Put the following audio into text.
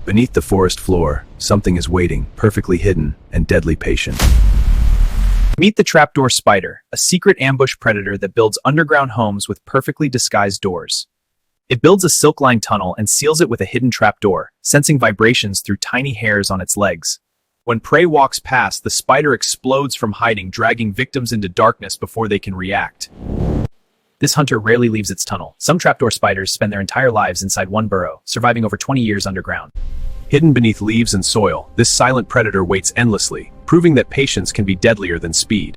Beneath the forest floor, something is waiting, perfectly hidden and deadly patient. Meet the trapdoor spider, a secret ambush predator that builds underground homes with perfectly disguised doors. It builds a silk-lined tunnel and seals it with a hidden trapdoor, sensing vibrations through tiny hairs on its legs. When prey walks past, the spider explodes from hiding, dragging victims into darkness before they can react. This hunter rarely leaves its tunnel. Some trapdoor spiders spend their entire lives inside one burrow, surviving over 20 years underground. Hidden beneath leaves and soil, this silent predator waits endlessly, proving that patience can be deadlier than speed.